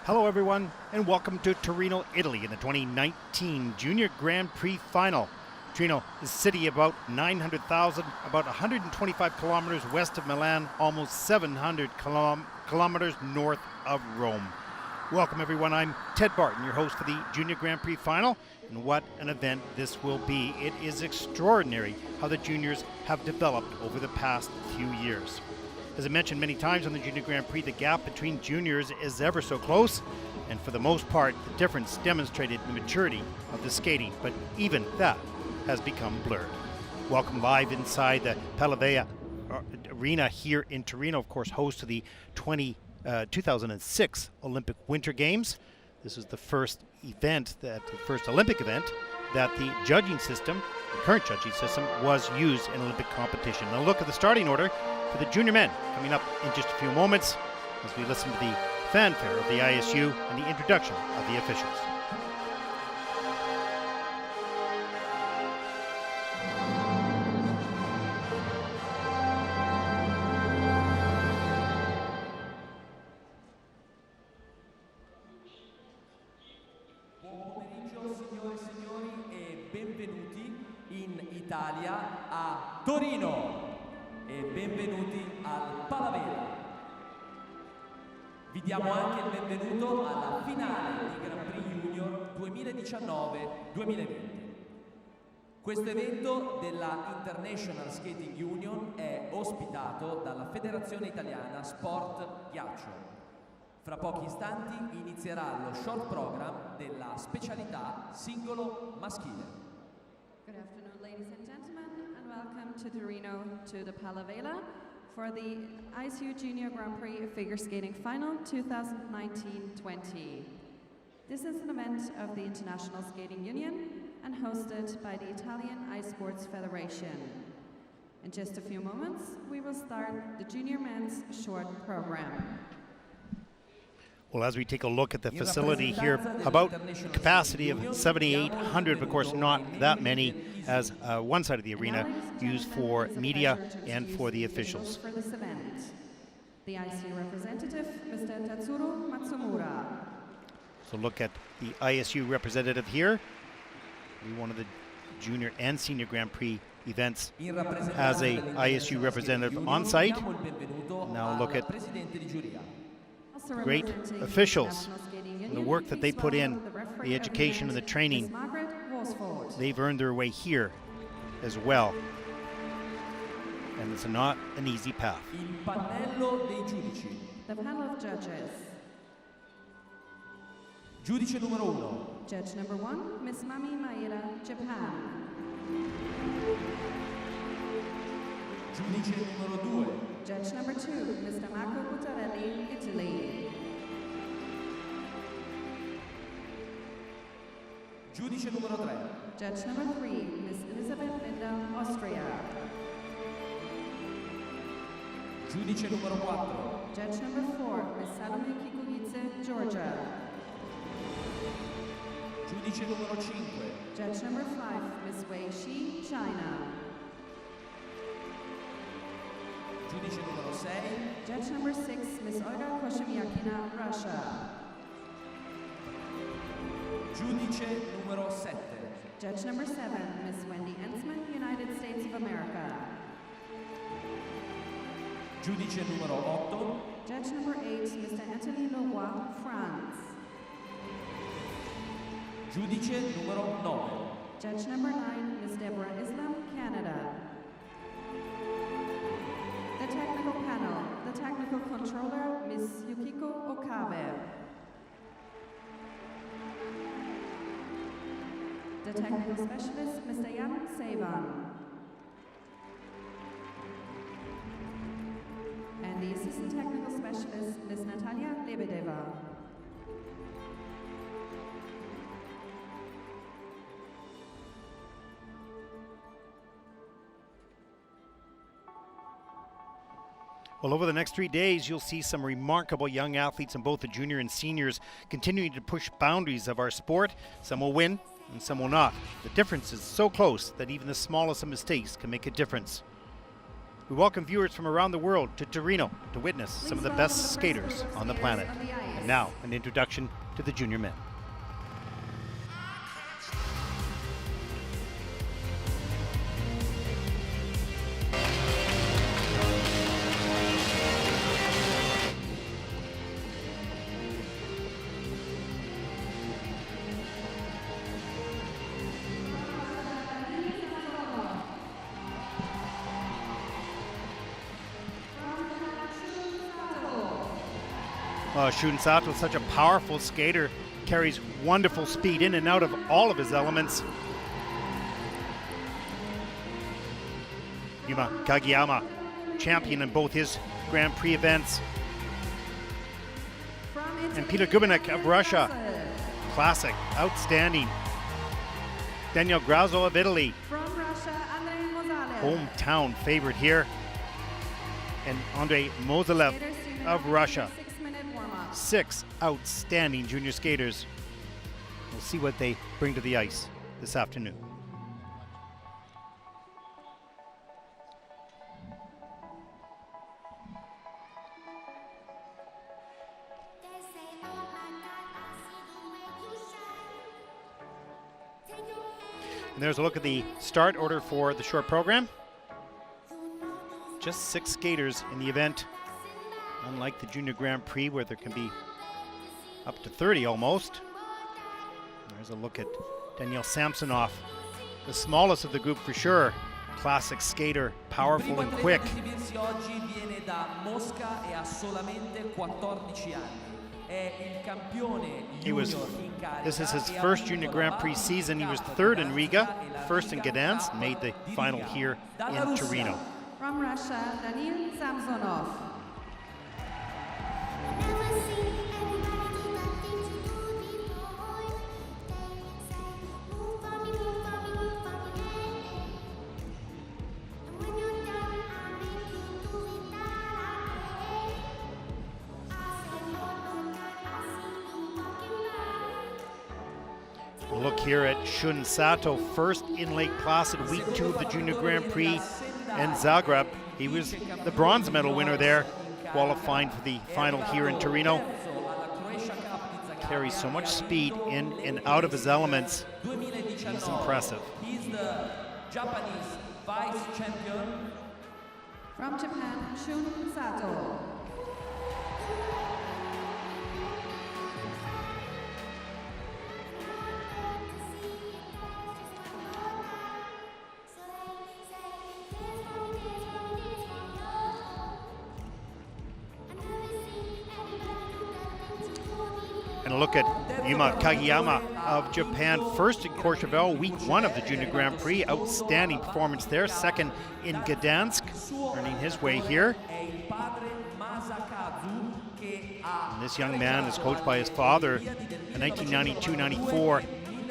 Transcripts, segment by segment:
Hello everyone, and welcome to Torino, Italy in the 2019 Junior Grand Prix Final. Torino is a city about 900,000, about 125 kilometers west of Milan, almost 700 kilometers north of Rome. Welcome everyone, I'm Ted Barton, your host for the Junior Grand Prix Final, and what an event this will be. It is extraordinary how the juniors have developed over the past few years. As I mentioned many times on the Junior Grand Prix, the gap between juniors is ever so close, and for the most part, the difference demonstrated the maturity of the skating, but even that has become blurred. Welcome live inside the Palavea Arena here in Torino, of course, host to the 2006 Olympic Winter Games. This is the first Olympic event that the judging system, the current judging system, was used in Olympic competition. Now look at the starting order for the junior men coming up in just a few moments as we listen to the fanfare of the ISU and the introduction of the officials. Buon pomeriggio signore e signori e benvenuti in Italia a Torino. E benvenuti al Palavea. Vi diamo anche il benvenuto alla finale di Grand Prix Junior 2019-2020. Questo evento della International Skating Union è ospitato dalla Federazione Italiana Sport Ghiaccio. Fra pochi istanti inizierà lo short program della specialità singolo maschile. Good afternoon, ladies and gentlemen, and welcome to Torino to the Palavela for the ISU Junior Grand Prix Figure Skating Final 2019-20. This is an event of the International Skating Union and hosted by the Italian Ice Sports Federation. In just a few moments, we will start the junior men's short program. Well, as we take a look at the facility here, about a capacity of 7,800, of course not that many, as one side of the arena used for media and for the officials. For this event, the ISU representative, Mr. Tatsuro Matsumura. So look at the ISU representative here. One of the junior and senior Grand Prix events has a ISU representative on site. Now look at great officials, the work that they put in, the education and the training. They've earned their way here as well. And it's not an easy path. Il pannello dei giudici. The panel of judges. Giudice numero 1. Judge number 1, Miss Mami Maeda, Japan. Giudice numero 2. Judge number 2, Mr. Marco Buttarelli, Italy. Giudice numero 3. Judge number 3, Miss Elizabeth Linda, Austria. Giudice numero 4. Judge number 4, Miss Salome Kikugice, Georgia. Giudice numero 5. Judge number 5, Miss Wei Shi, China. Giudice numero 6. Judge number 6, Miss Olga Koshemyakina, Russia. Giudice numero 7. Judge number 7, Miss Wendy Ensman, United States of America. Giudice numero 8. Judge number 8, Mr. Anthony Leroy, France. Giudice numero 9. Judge number 9, Miss Deborah Islam, Canada. The technical panel, the technical controller, Miss Yukiko Okabe. The technical specialist, Mr. Jan Savan. And the assistant technical specialist, Ms. Natalia Lebedeva. Well, over the next 3 days, you'll see some remarkable young athletes in both the junior and seniors continuing to push boundaries of our sport. Some will win and some will not. The difference is so close that even the smallest of mistakes can make a difference. We welcome viewers from around the world to Torino to witness some of the best skaters on the planet. Now, an introduction to the junior men. Shun Sato, such a powerful skater, carries wonderful speed in and out of all of his elements. Yuma Kagiyama, champion in both his Grand Prix events. And Petr Gumennik of Russia, classic, outstanding. Daniil Grassl of Italy, From Russia, Andrei Mozalev. hometown favorite here. And Andrei Mozalev of Russia. 6-minute warm-up. 6 outstanding junior skaters. We'll see what they bring to the ice this afternoon. And there's a look at the start order for the short program. Just 6 skaters in the event, unlike the Junior Grand Prix where there can be up to 30 almost. There's a look at Daniil Samsonov, the smallest of the group for sure. Classic skater, powerful and quick. This is his first Junior Grand Prix season. He was 3rd in Riga, 1st in Gdansk, made the final here in Torino. From Russia, Daniil Samsonov. Look here at Shun Sato, first in Lake Placid, week 2 of the Junior Grand Prix in Zagreb. He was the bronze medal winner there, qualifying for the final here in Torino. Carries so much speed in and out of his elements. He's impressive. He's the Japanese vice champion. From Japan, Shun Sato. And a look at Yuma Kagiyama of Japan, first in Courchevel, week 1 of the Junior Grand Prix. Outstanding performance there, 2nd in Gdansk, earning his way here. And this young man is coached by his father, a 1992-94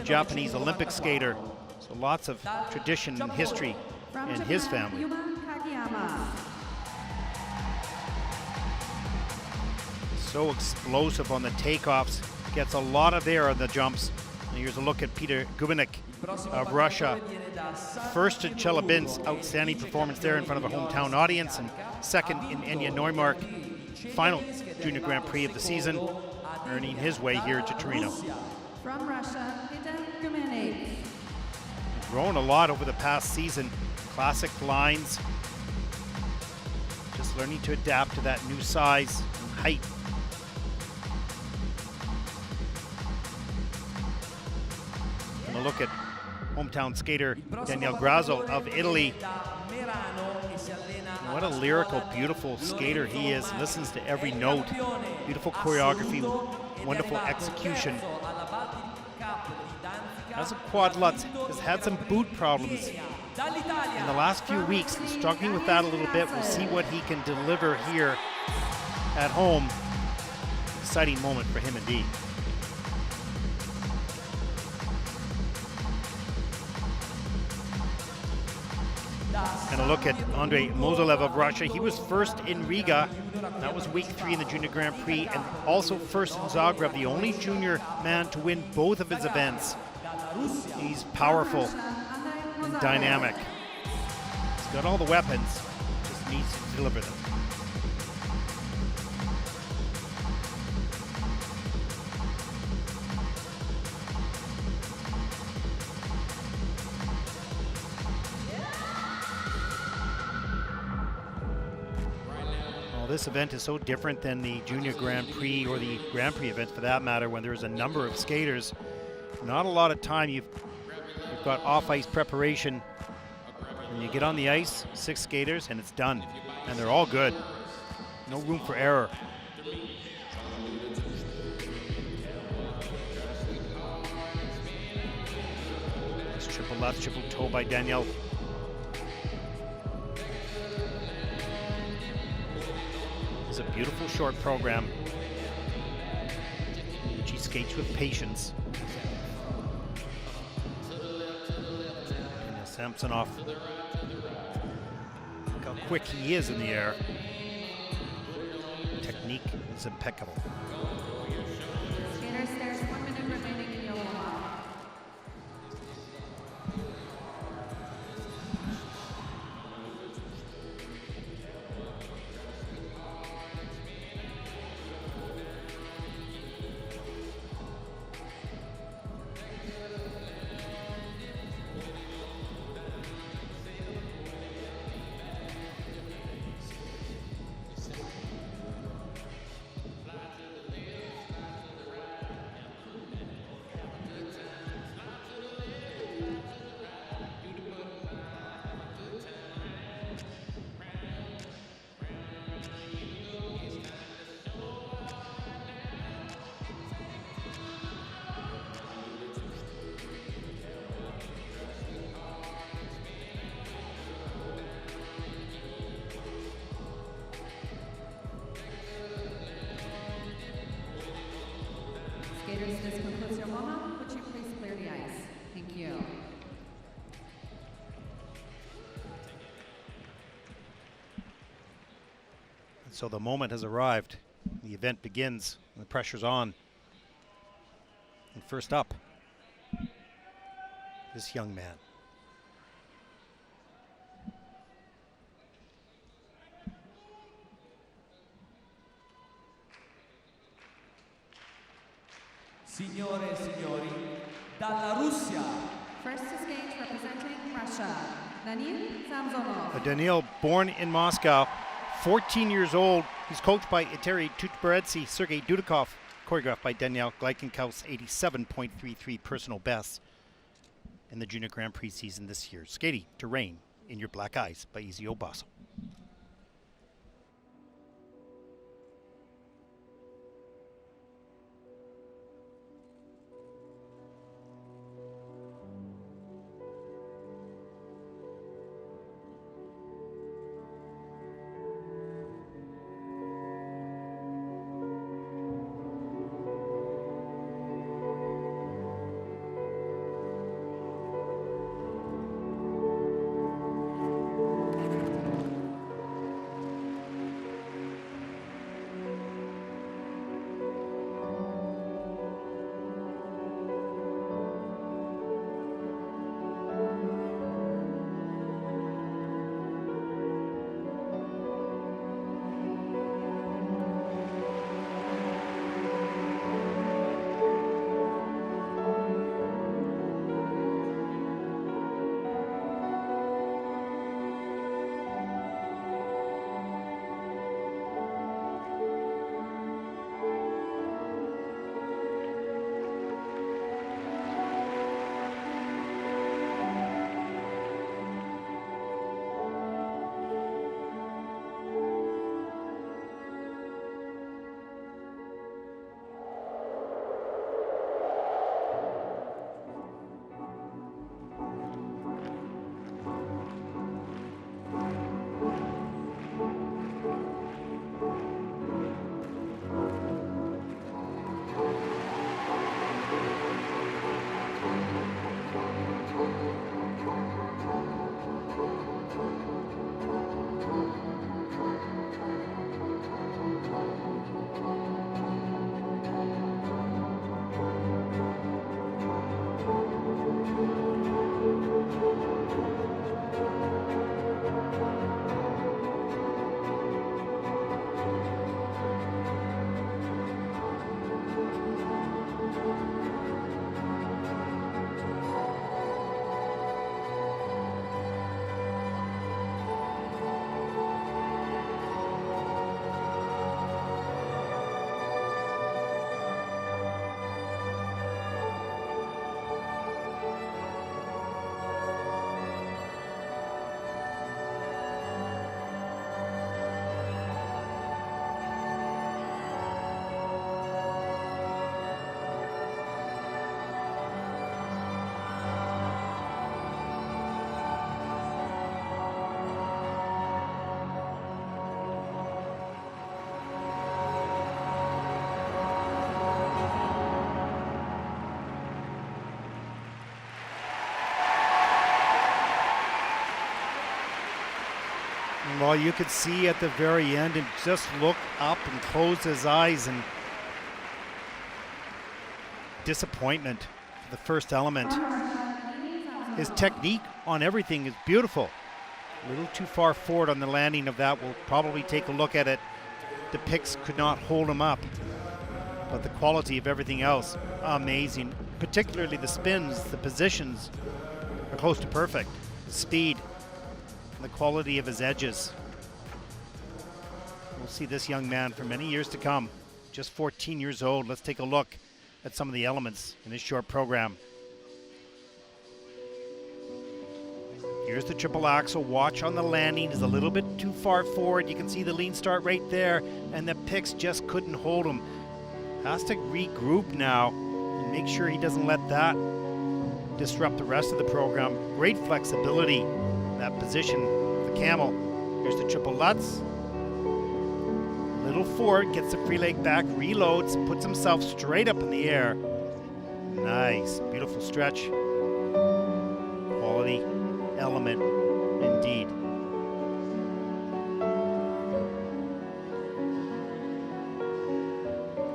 Japanese Olympic skater. So lots of tradition and history in his family. Yuma Kagiyama. So explosive on the takeoffs, gets a lot of air on the jumps. And here's a look at Petr Gumennik of Russia. First at Chelyabinsk, outstanding performance there in front of a hometown audience, and 2nd in Egna Neumark, final Junior Grand Prix of the season, earning his way here to Torino. From Russia, Petr Gumennik. Grown a lot over the past season, classic lines, just learning to adapt to that new size and height. And a look at hometown skater Daniil Grassl of Italy. What a lyrical, beautiful skater he is. Listens to every note. Beautiful choreography, wonderful execution. As a quadlutz, has had some boot problems in the last few weeks. He's struggling with that a little bit. We'll see what he can deliver here at home. Exciting moment for him indeed. And a look at Andrei Mozalev of Russia. He was 1st in Riga. That was week 3 in the Junior Grand Prix, and also 1st in Zagreb, the only junior man to win both of his events. He's powerful and dynamic. He's got all the weapons, just needs to deliver them. Well, this event is so different than the Junior Grand Prix or the Grand Prix event for that matter, when there's a number of skaters. Not a lot of time. You've got off-ice preparation. When you get on the ice, 6 skaters, and it's done. And they're all good. No room for error. Nice triple left, triple toe by Daniil. It's a beautiful short program. She skates with patience. And Samsonov, look how quick he is in the air. Technique is impeccable. Skaters, there's 1 minute remaining in your warm-up. Skaters, this concludes your warm-up. Would you please clear the ice? Thank you. And so the moment has arrived. The event begins. And the pressure's on. And first up, this young man. Signore e signori, dalla Russia. First to skate representing Russia, Daniil Samsonov. Daniil, born in Moscow, 14 years old. He's coached by Iteri Tutberedsi, Sergei Dudikov, choreographed by Daniil Gleikenkaus, 87.33 personal best in the Junior Grand Prix season this year. Skating to Rain in Your Black Eyes by Easy Obaso. of all, you could see at the very end and just look up and close his eyes and disappointment for the first element. His technique on everything is beautiful. A little too far forward on the landing of that. We'll probably take a look at it. The picks could not hold him up, but the quality of everything else, amazing. Particularly the spins, the positions are close to perfect. The speed, and the quality of his edges. We'll see this young man for many years to come. Just 14 years old. Let's take a look at some of the elements in his short program. Here's the triple axel. Watch on the landing. Is a little bit too far forward. You can see the lean start right there, and the picks just couldn't hold him. Has to regroup now and make sure he doesn't let that disrupt the rest of the program. Great flexibility in that position. The camel. Here's the triple lutz. Little forward, gets the free leg back, reloads, puts himself straight up in the air. Nice, beautiful stretch. Quality element indeed.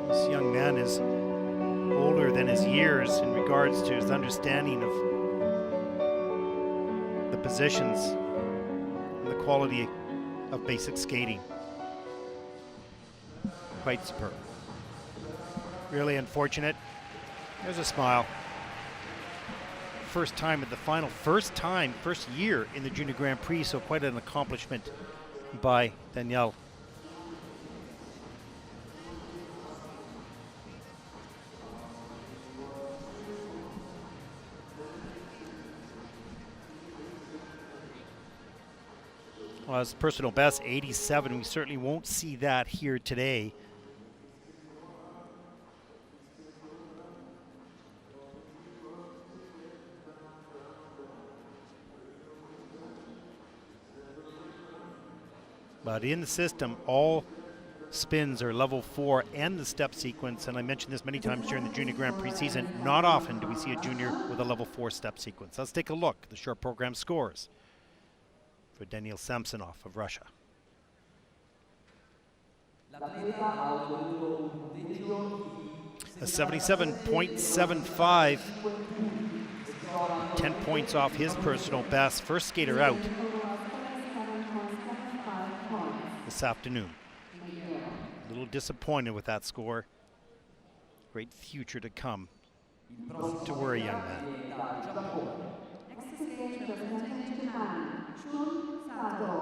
This young man is older than his years in regards to his understanding of the positions and the quality of basic skating. Quite superb. Really unfortunate. There's a smile. First time at the final, first year in the Junior Grand Prix, so quite an accomplishment by Daniil. Well, his personal best, 87. We certainly won't see that here today. But in the system, all spins are level 4 and the step sequence. And I mentioned this many times during the Junior Grand Prix season. Not often do we see a junior with a level 4 step sequence. Let's take a look at the short program scores for Daniil Samsonov of Russia. A 77.75, 10 points off his personal best. First skater out this afternoon. A little disappointed with that score. Great future to come. Not to worry, young man. Next to stage representing Japan, Shun Sato.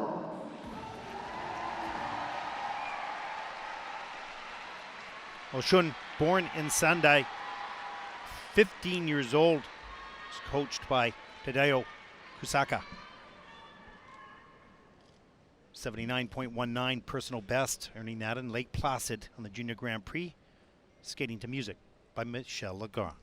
Well, Shun, born in Sendai, 15 years old, was coached by Tadeo Kusaka. 79.19 personal best, earning that in Lake Placid on the Junior Grand Prix. Skating to music by Michel Legrand.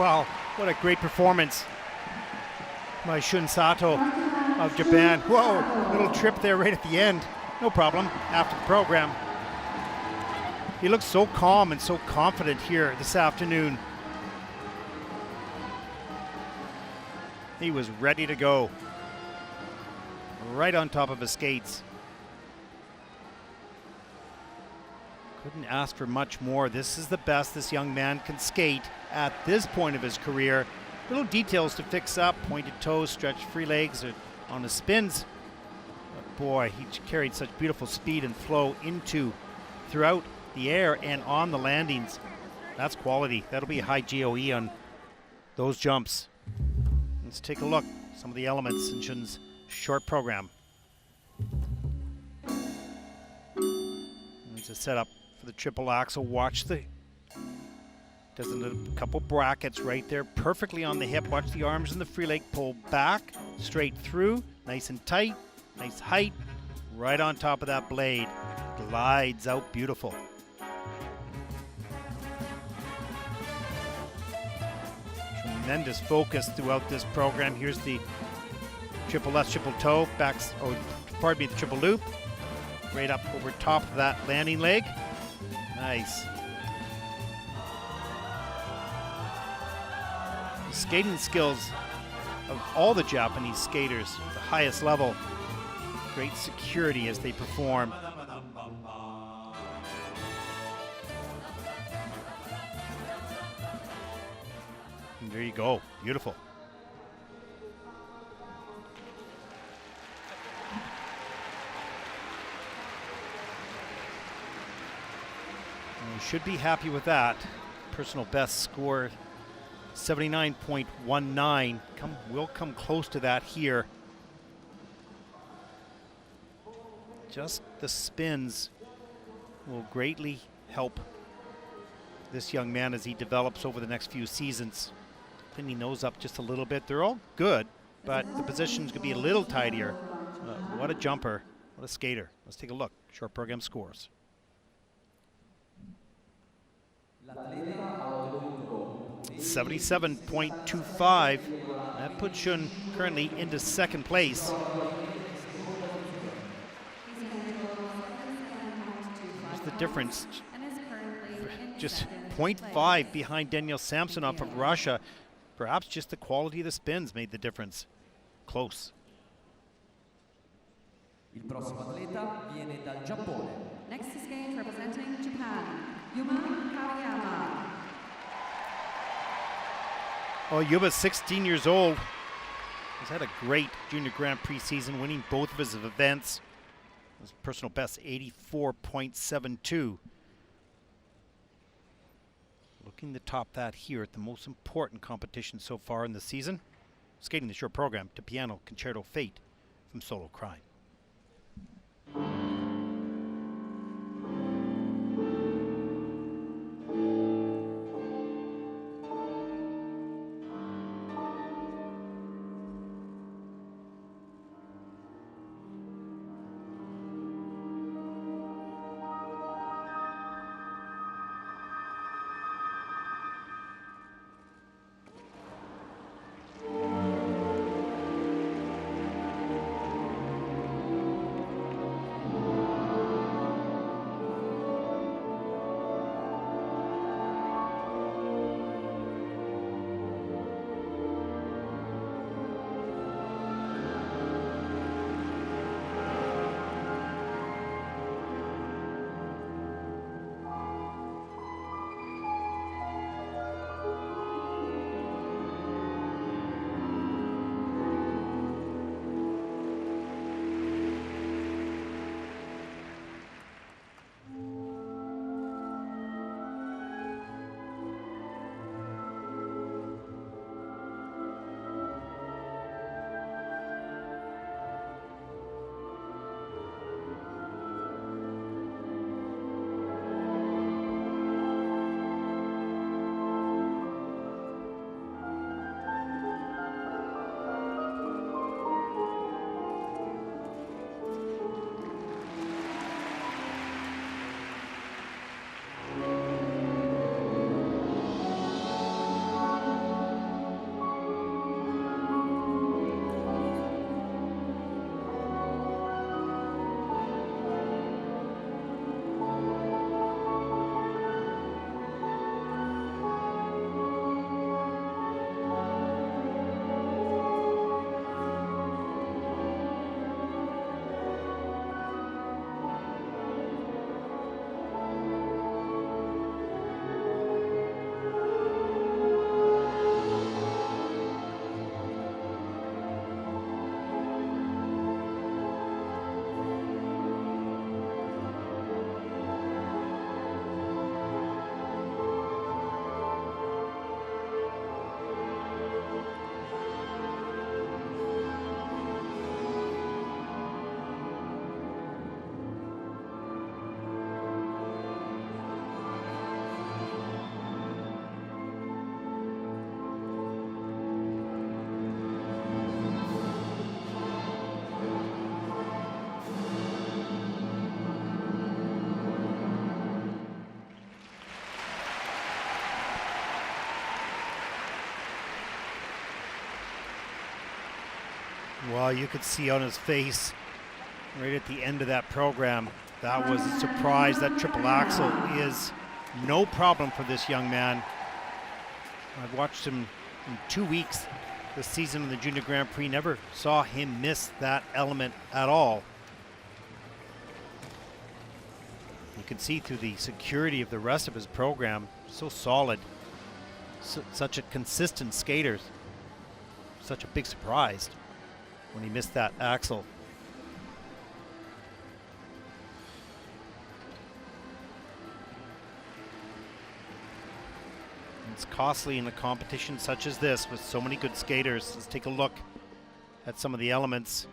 Wow, what a great performance by Shun Sato of Japan. Whoa, little trip there right at the end. No problem, after the program. He looks so calm and so confident here this afternoon. He was ready to go. Right on top of his skates. Couldn't ask for much more. This is the best this young man can skate at this point of his career. Little details to fix up, pointed toes, stretched free legs on his spins. But boy, he carried such beautiful speed and flow throughout the air and on the landings. That's quality. That'll be a high GOE on those jumps. Let's take a look at some of the elements in Shun's short program. It's a setup for the triple axel. Watch does a couple brackets right there, perfectly on the hip. Watch the arms and the free leg pull back, straight through, nice and tight, nice height, right on top of that blade. Glides out beautiful. Tremendous focus throughout this program. Here's the triple left, triple toe, the triple loop. Right up over top of that landing leg. Nice. The skating skills of all the Japanese skaters at the highest level. Great security as they perform. And there you go, beautiful. You should be happy with that. Personal best score, 79.19. We'll come close to that here. Just the spins will greatly help this young man as he develops over the next few seasons. Cleaning those up just a little bit. They're all good, but the positions could be a little tidier. What a jumper, what a skater. Let's take a look. Short program scores. 77.25. That puts Shun currently into second place. There's the difference. Just 0.5 behind Daniil Samsonov of Russia. Perhaps just the quality of the spins made the difference. Close. Il prossimo atleta viene dal Giappone. Next to skate representing Japan, Yuma Kagiyama. Well, Yuma's 16 years old. He's had a great Junior Grand Prix season, winning both of his events. His personal best, 84.72. Looking to top that here at the most important competition so far in the season. Skating the short program to piano concerto Fate from Solo Crime. Well, you could see on his face right at the end of that program, that was a surprise. That triple axel is no problem for this young man. I've watched him in 2 weeks this season in the Junior Grand Prix. Never saw him miss that element at all. You can see through the security of the rest of his program, so solid, such a consistent skater. Such a big surprise when he missed that axel. It's costly in a competition such as this with so many good skaters. Let's take a look at some of the elements.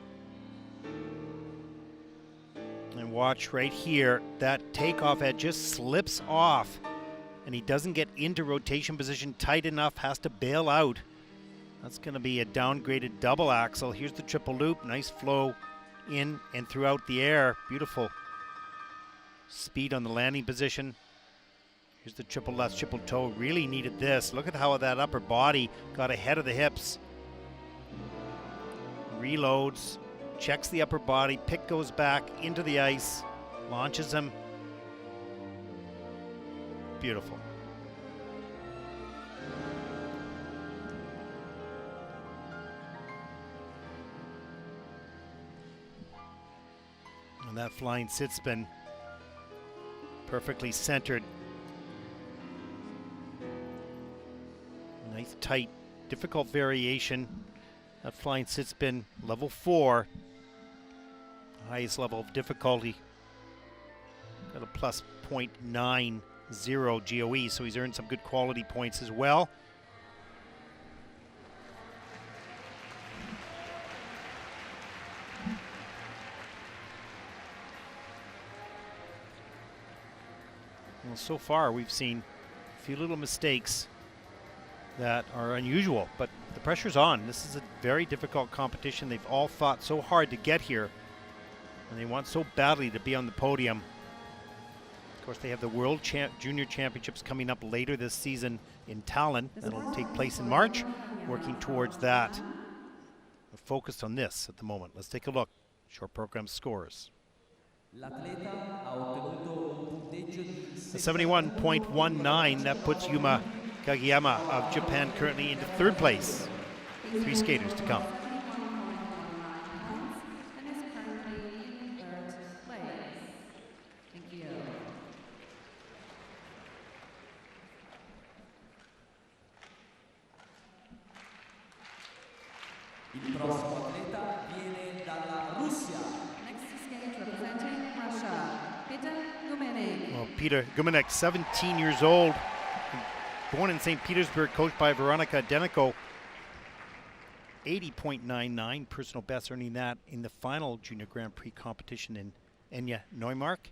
And watch right here, that takeoff edge just slips off and he doesn't get into rotation position tight enough, has to bail out. That's going to be a downgraded double axel. Here's the triple loop, nice flow in and throughout the air. Beautiful speed on the landing position. Here's the triple left, triple toe. Really needed this. Look at how that upper body got ahead of the hips. Reloads, checks the upper body, pick goes back into the ice, launches him. Beautiful. And that flying sit spin, perfectly centered. Nice, tight, difficult variation. That flying sit spin, level 4. Highest level of difficulty. Got a plus 0.90 GOE, so he's earned some good quality points as well. Well, so far we've seen a few little mistakes that are unusual, but the pressure's on. This is a very difficult competition. They've all fought so hard to get here, and they want so badly to be on the podium. Of course, they have the World Junior Championships coming up later this season in Tallinn. That'll take place in March, working towards that. We're focused on this at the moment. Let's take a look. Short program scores. A 71.19, that puts Yuma Kagiyama of Japan currently into 3rd place. 3 skaters to come. Il prossimo atleta viene dalla Russia. Next to skate representing Russia, Petr Gumennik. Well, Petr Gumennik, 17 years old, born in St. Petersburg, coached by Veronika Deniko. 80.99 personal best, earning that in the final Junior Grand Prix competition in Egna, Neumark.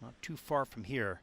Not too far from here.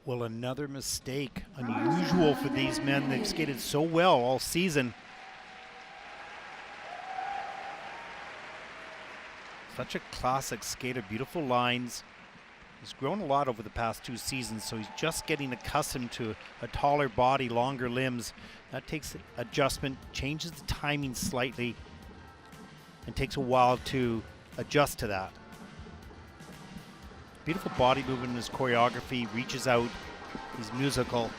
Well, another mistake. Unusual for these men. They've skated so well all season. Such a classic skater, beautiful lines. He's grown a lot over the past 2 seasons, so he's just getting accustomed to a taller body, longer limbs. That takes adjustment, changes the timing slightly, and takes a while to adjust to that. Beautiful body movement in his choreography, reaches out, he's musical.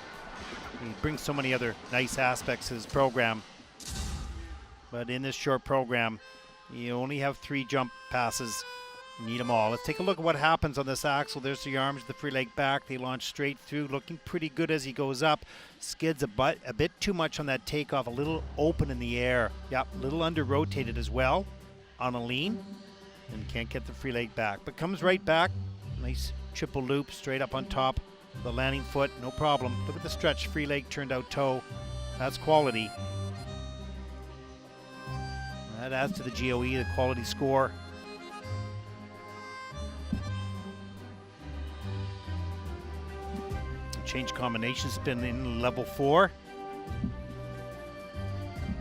He brings so many other nice aspects to his program. But in this short program, you only have 3 jump passes. You need them all. Let's take a look at what happens on this axle. There's the arms, the free leg back. They launch straight through, looking pretty good as he goes up. Skids a bit too much on that takeoff, a little open in the air. Yep, a little under rotated as well on a lean, and can't get the free leg back. But comes right back. Nice triple loop straight up on top. The landing foot, no problem. Look at the stretch, free leg turned out toe. That's quality. That adds to the GOE, the quality score. Change combination spin in level 4.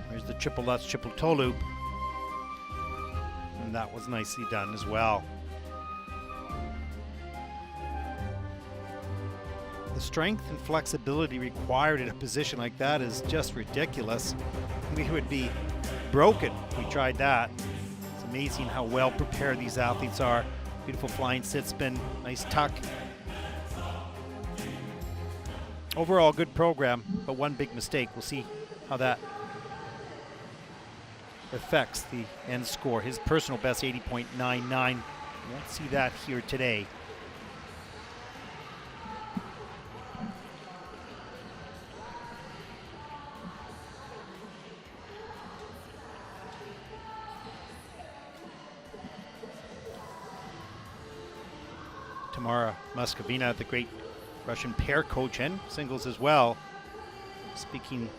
There's the triple Lutz, triple toe loop. And that was nicely done as well. The strength and flexibility required in a position like that is just ridiculous. We would be broken if we tried that. It's amazing how well prepared these athletes are. Beautiful flying sit spin, nice tuck. Overall, good program, but one big mistake. We'll see how that affects the end score. His personal best, 80.99. Won't see that here today. Tamara Muscovina, the great Russian pair coach and singles as well. Speaking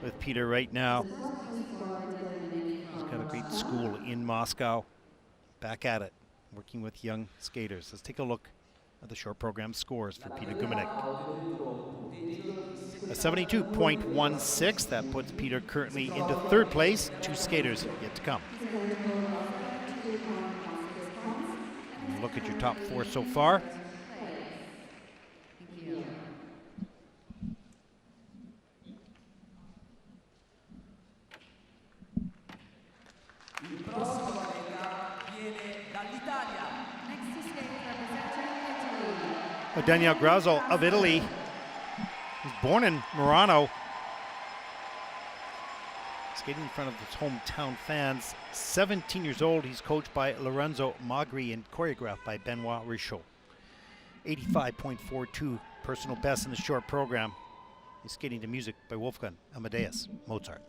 with Peter right now. He's got a great school in Moscow. Back at it, working with young skaters. Let's take a look at the short program scores for Petr Gumennik. A 72.16, that puts Peter currently into 3rd place. 2 skaters yet to come. Look at your top 4 so far. Daniil Grassl of Italy. He's born in Murano. Skating in front of his hometown fans. 17 years old, he's coached by Lorenzo Magri and choreographed by Benoit Richaud. 85.42 personal best in the short program. He's skating to music by Wolfgang Amadeus Mozart.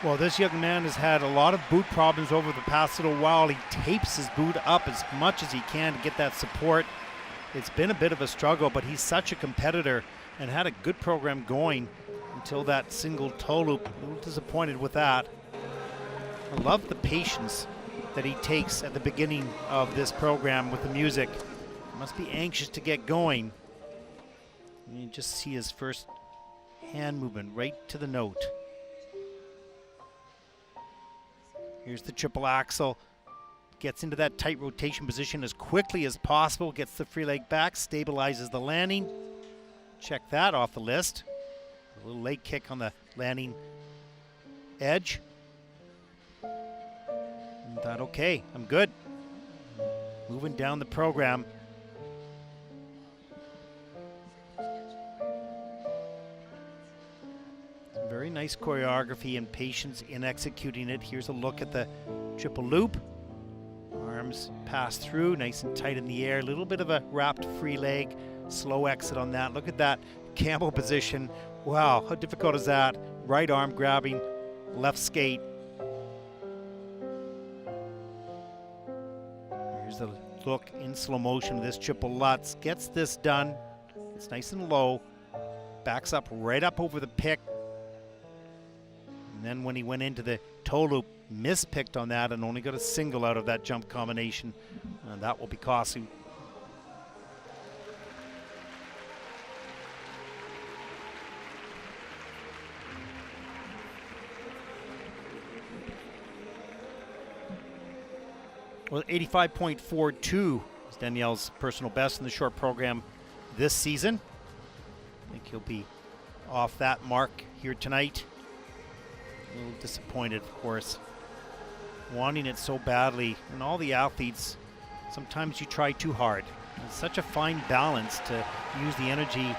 Well, this young man has had a lot of boot problems over the past little while. He tapes his boot up as much as he can to get that support. It's been a bit of a struggle, but he's such a competitor and had a good program going until that single toe loop. A little disappointed with that. I love the patience that he takes at the beginning of this program with the music. He must be anxious to get going. And you just see his first hand movement right to the note. Here's the triple axel. Gets into that tight rotation position as quickly as possible. Gets the free leg back, stabilizes the landing. Check that off the list. A little leg kick on the landing edge. And thought, okay, I'm good. Moving down the program. Very nice choreography and patience in executing it. Here's a look at the triple loop. Arms pass through, nice and tight in the air. A little bit of a wrapped free leg, slow exit on that. Look at that camel position. Wow, how difficult is that? Right arm grabbing, left skate. Here's a look in slow motion of this triple Lutz. Gets this done. It's nice and low. Backs up right up over the pick. And then when he went into the toe loop, mispicked on that and only got a single out of that jump combination. And that will be costly. Well, 85.42 is Daniil's personal best in the short program this season. I think he'll be off that mark here tonight. A little disappointed, of course. Wanting it so badly. And all the athletes, sometimes you try too hard. It's such a fine balance to use the energy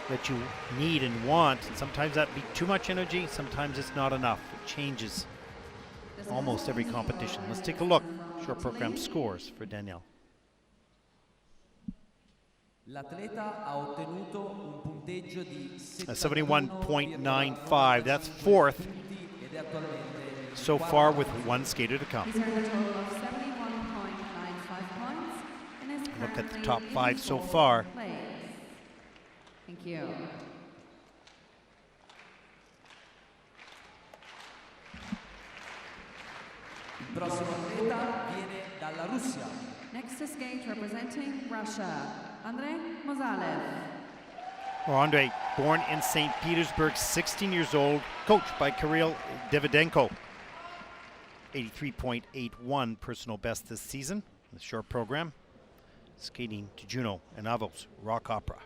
that you need and want. And sometimes that be too much energy, sometimes it's not enough. It changes almost every competition. Let's take a look. Short program scores for Daniil. L'atleta ha ottenuto un punteggio di 71.95. That's fourth so far with one skater to come. He's earned a total of 71.95 points and is Look at the currently top in 5 so fourth far. place. Thank you. Il prossimo atleta viene dalla Russia. Next to skate representing Russia, Andrei Mozalev. Well, Andrei, born in St. Petersburg, 16 years old, coached by Kirill Davydenko. 83.81 personal best this season in the short program. Skating to Juno and Avos Rock Opera.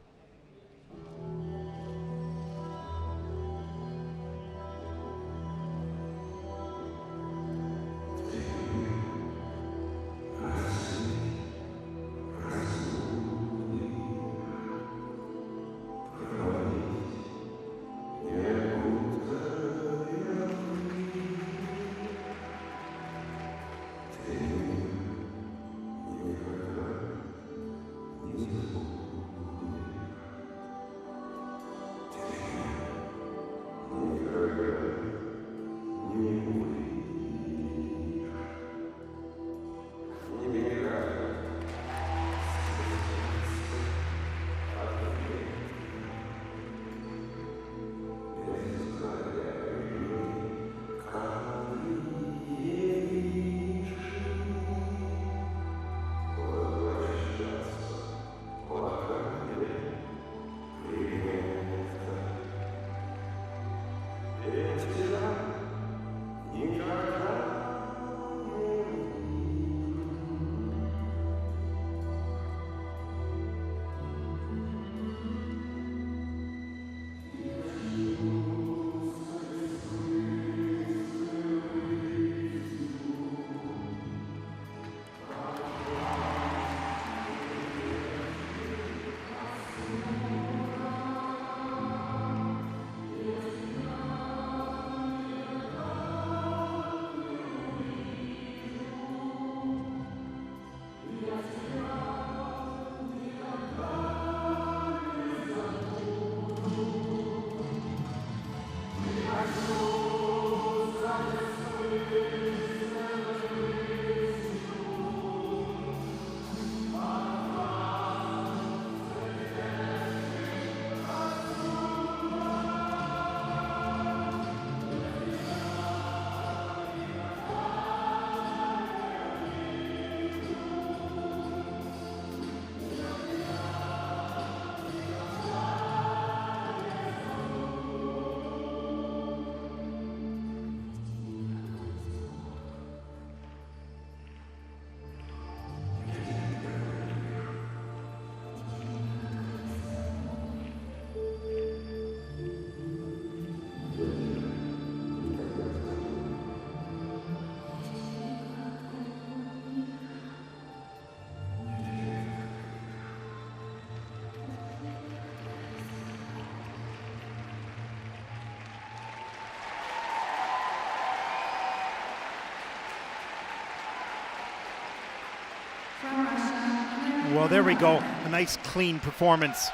Well, there we go. A nice clean performance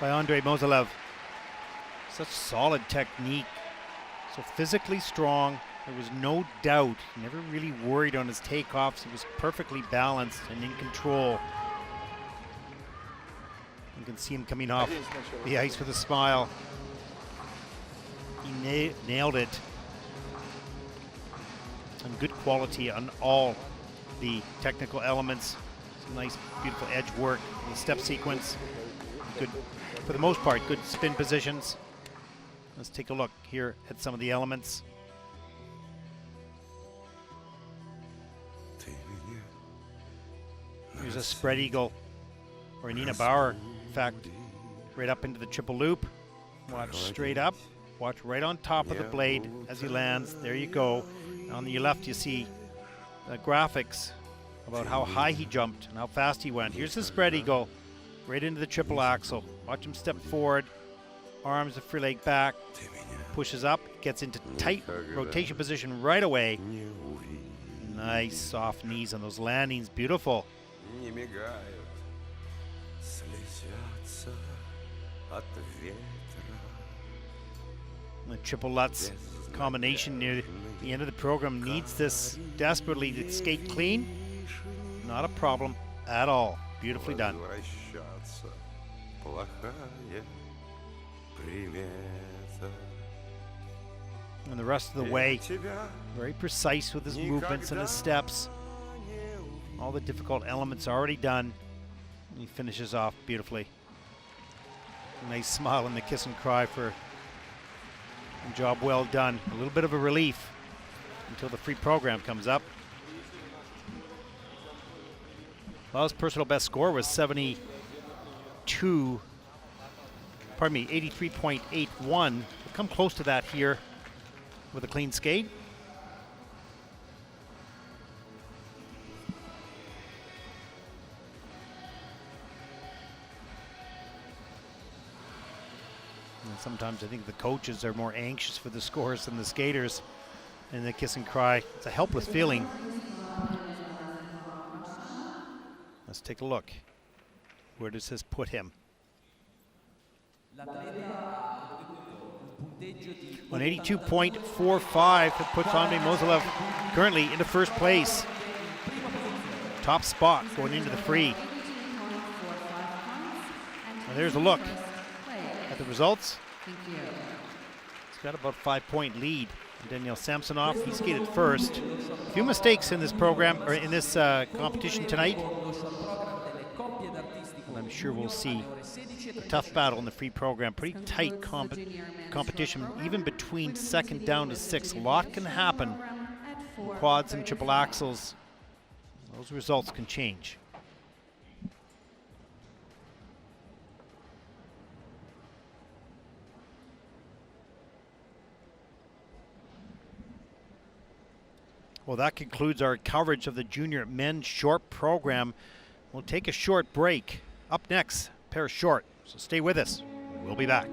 by Andrei Mozalev. Such solid technique. So physically strong. There was no doubt. He never really worried on his takeoffs. He was perfectly balanced and in control. You can see him coming off the ice with a smile. He nailed it. And good quality on all the technical elements. Some nice, beautiful edge work in the step sequence. Good, for the most part, good spin positions. Let's take a look here at some of the elements. Here's a spread eagle, or a Nina Bauer, in fact, right up into the triple loop. Watch straight up, watch right on top of the blade as he lands. There you go. And on your left, you see the graphics about how high he jumped and how fast he went. Here's the spread eagle, right into the triple axel. Watch him step forward, arms the free leg back, pushes up, gets into tight rotation position right away. Nice soft knees on those landings, beautiful. The triple Lutz combination near the end of the program needs this desperately to skate clean. Not a problem at all. Beautifully done. And the rest of the way, very precise with his movements and his steps. All the difficult elements already done. And he finishes off beautifully. A nice smile and the kiss and cry for a job well done. A little bit of a relief until the free program comes up. Well, his personal best score was 83.81. We'll come close to that here with a clean skate. And sometimes I think the coaches are more anxious for the scores than the skaters. And the kiss and cry, it's a helpless feeling. Let's take a look. Where does this put him? 182.45. That puts Andrei Mozalev currently into first place. Top spot going into the free. And there's a look at the results. He's got about a 5-point lead. Daniil Samsonov, he skated first. A few mistakes in this program, or in this competition tonight. And I'm sure we'll see a tough battle in the free program. Pretty tight competition, even between second down to sixth. A lot can happen. Quads and triple axles, those results can change. Well, that concludes our coverage of the junior men's short program. We'll take a short break. Up next, pair short. So stay with us. We'll be back.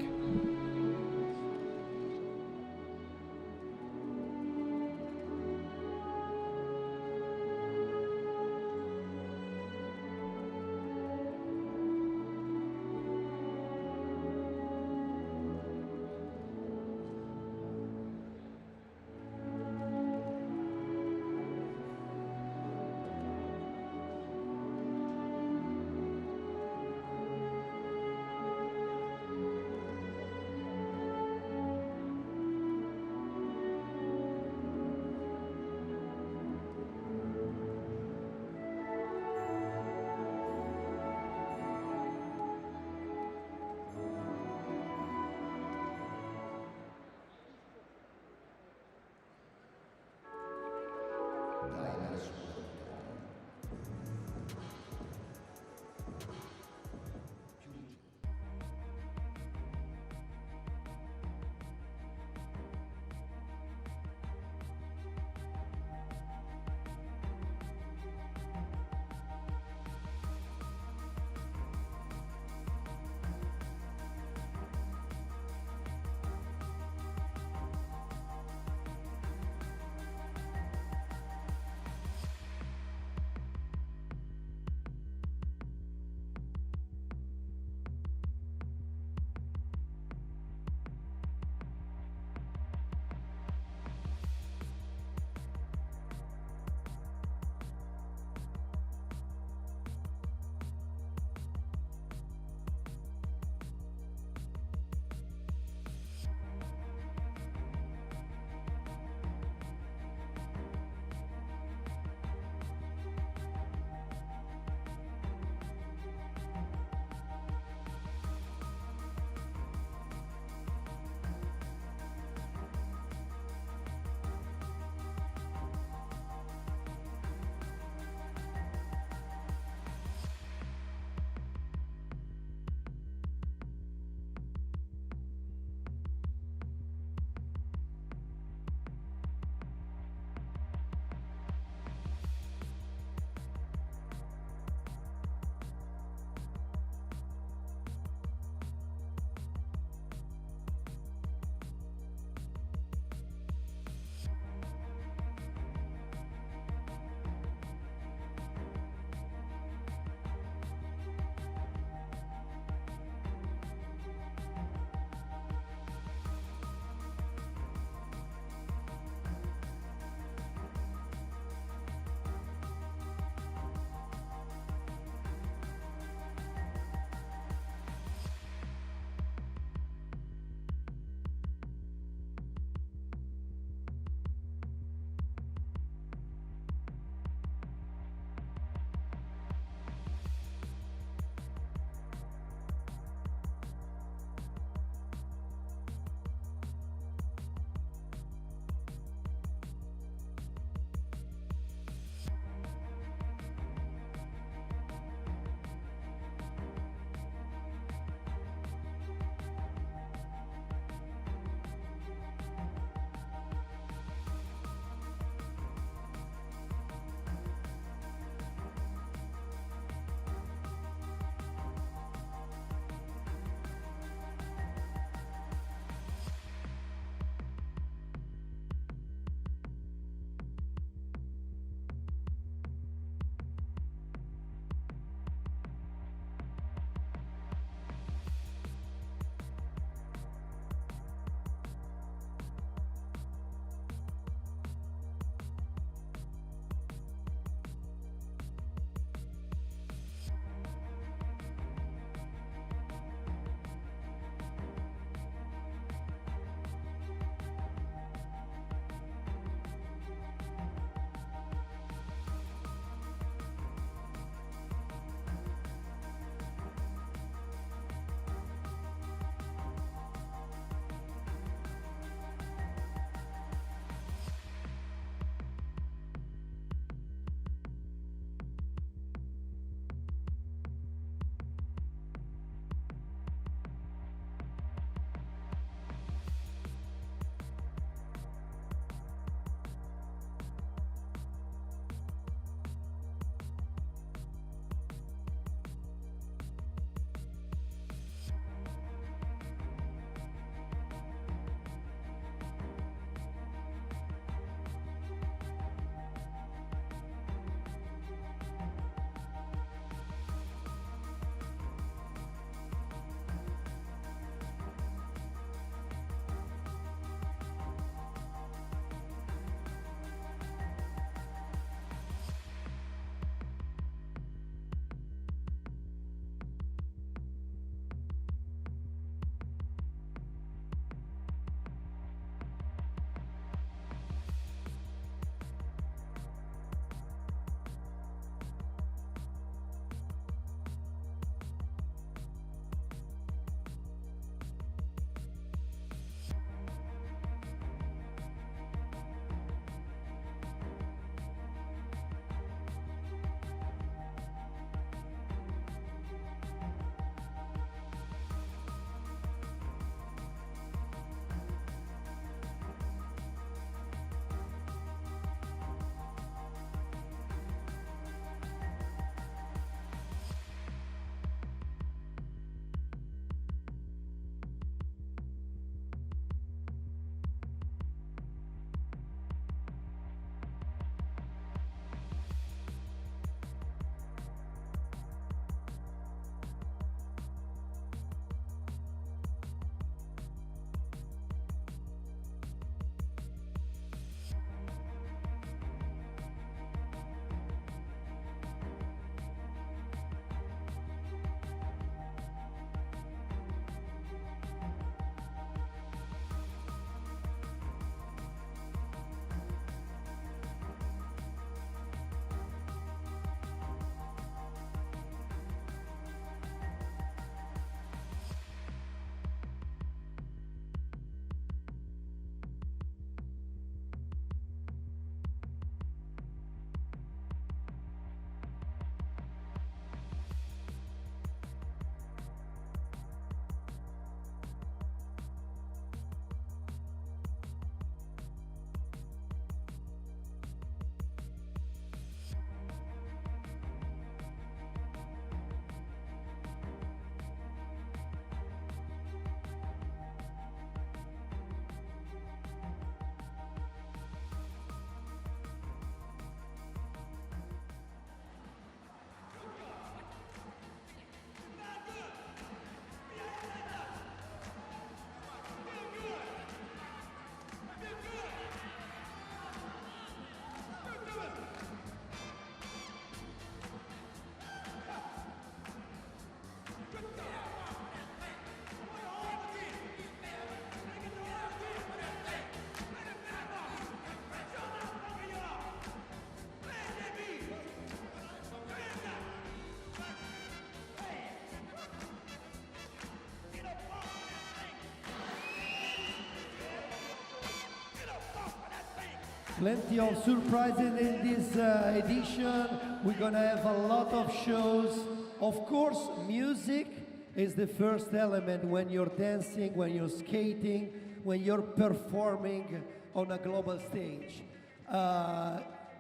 Plenty of surprises in this edition. We're gonna have a lot of shows. Of course, music is the first element when you're dancing, when you're skating, when you're performing on a global stage.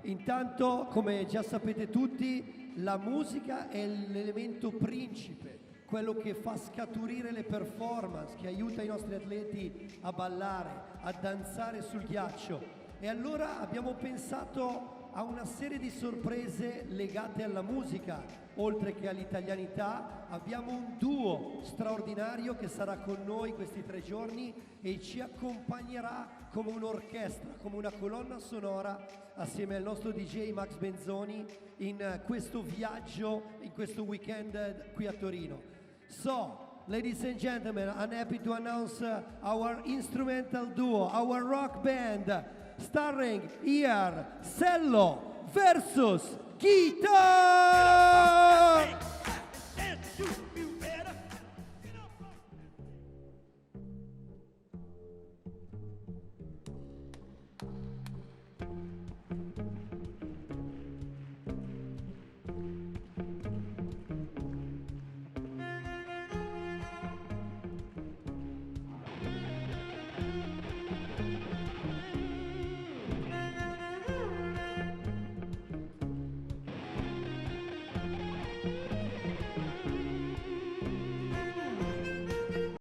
Intanto, come già sapete tutti, la musica è l'elemento principe, quello che fa scaturire le performance, che aiuta i nostri atleti a ballare, a danzare sul ghiaccio. E allora abbiamo pensato a una serie di sorprese legate alla musica, oltre che all'italianità. Abbiamo un duo straordinario che sarà con noi questi 3 giorni e ci accompagnerà come un'orchestra, come una colonna sonora assieme al nostro DJ Max Benzoni in questo viaggio, in questo weekend qui a Torino. So, ladies and gentlemen, I'm happy to announce our instrumental duo, our rock band, starring here, Cello versus Guitar!